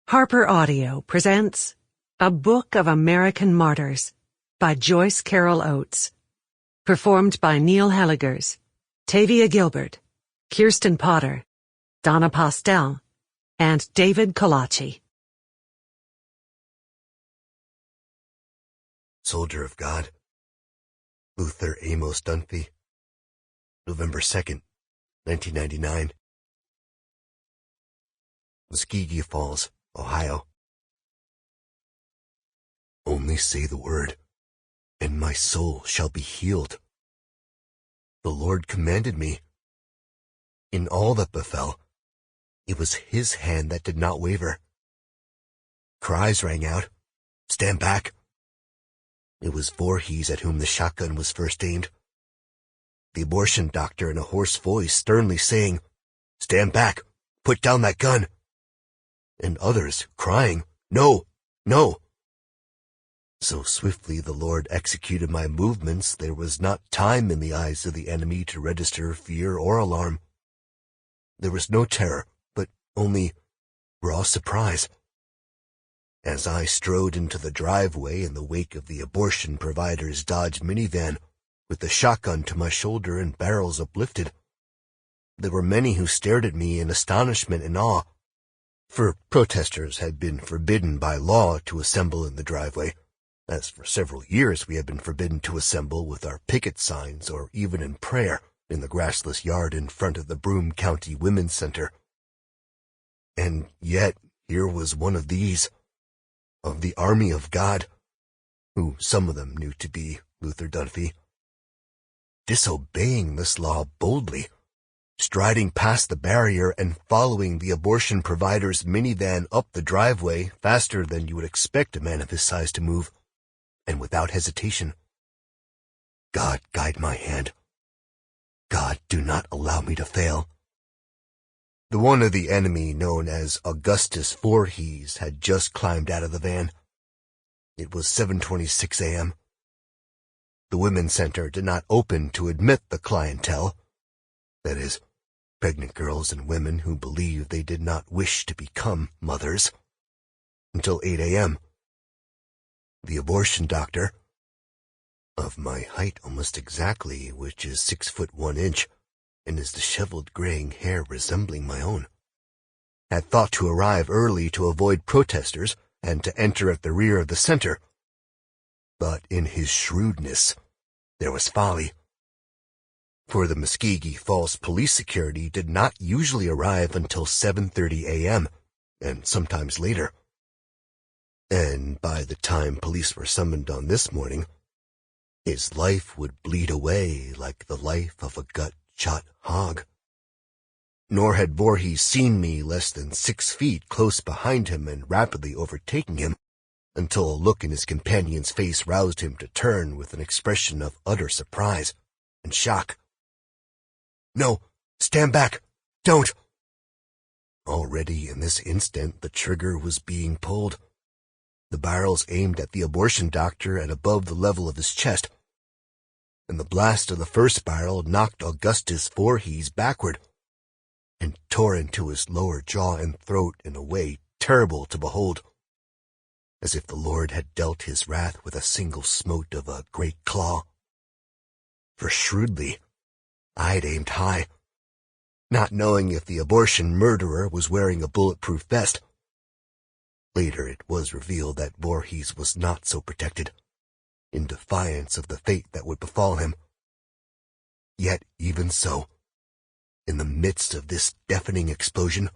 Harper Audio presents A Book of American Martyrs by Joyce Carol Oates. Performed by Neil Hellegers, Tavia Gilbert, Kirsten Potter, Donna Postel, and David Colacci. Soldier of God, Luther Amos Dunphy, November 2nd, 1999. Muskogee Falls, Ohio. Only say the word, and my soul shall be healed. The Lord commanded me. In all that befell, it was his hand that did not waver. Cries rang out, "Stand back!" It was Voorhees at whom the shotgun was first aimed. The abortion doctor in a hoarse voice sternly saying, "Stand back! Put down that gun!" And others crying, "No! No!" So swiftly the Lord executed my movements, there was not time in the eyes of the enemy to register fear or alarm. There was no terror, but only raw surprise. As I strode into the driveway in the wake of the abortion provider's Dodge minivan, with the shotgun to my shoulder and barrels uplifted, there were many who stared at me in astonishment and awe, for protesters had been forbidden by law to assemble in the driveway, as for several years we had been forbidden to assemble with our picket signs or even in prayer in the grassless yard in front of the Broome County Women's Center. And yet here was one of these, of the army of God, who some of them knew to be Luther Dunphy, disobeying this law boldly, striding past the barrier and following the abortion provider's minivan up the driveway faster than you would expect a man of his size to move, and without hesitation. God, guide my hand. God, do not allow me to fail. The one of the enemy known as Augustus Voorhees had just climbed out of the van. It was 7:26 a.m. The Women's Center did not open to admit the clientele, that is, pregnant girls and women who believed they did not wish to become mothers, until 8 a.m. The abortion doctor, of my height almost exactly, which is 6'1" and his disheveled graying hair resembling my own, had thought to arrive early to avoid protesters and to enter at the rear of the center. But in his shrewdness, there was folly. For the Muskogee Falls police security did not usually arrive until 7:30 a.m., and sometimes later. And by the time police were summoned on this morning, his life would bleed away like the life of a gut-shot hog. Nor had Voorhees seen me less than 6 feet close behind him and rapidly overtaking him, until a look in his companion's face roused him to turn with an expression of utter surprise and shock. "No, stand back! Don't!" Already in this instant the trigger was being pulled, the barrels aimed at the abortion doctor at above the level of his chest, and the blast of the first barrel knocked Augustus Voorhees backward and tore into his lower jaw and throat in a way terrible to behold, as if the Lord had dealt his wrath with a single smote of a great claw. For shrewdly, I'd aimed high, not knowing if the abortion murderer was wearing a bulletproof vest. Later it was revealed that Voorhees was not so protected, in defiance of the fate that would befall him. Yet even so, in the midst of this deafening explosion,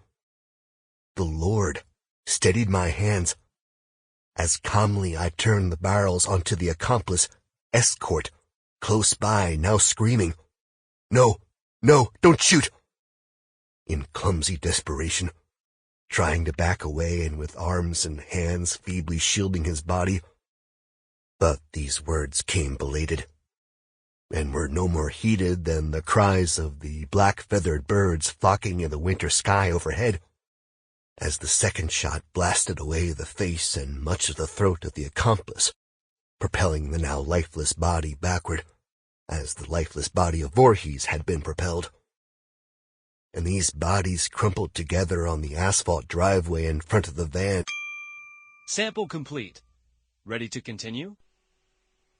the Lord steadied my hands. As calmly I turned the barrels onto the accomplice, escort, close by, now screaming, "No, no, don't shoot!" In clumsy desperation, trying to back away and with arms and hands feebly shielding his body. But these words came belated, and were no more heeded than the cries of the black-feathered birds flocking in the winter sky overhead, as the second shot blasted away the face and much of the throat of the accomplice, propelling the now lifeless body backward, as the lifeless body of Voorhees had been propelled. and these bodies crumpled together on the asphalt driveway in front of the van. Sample complete. Ready to continue?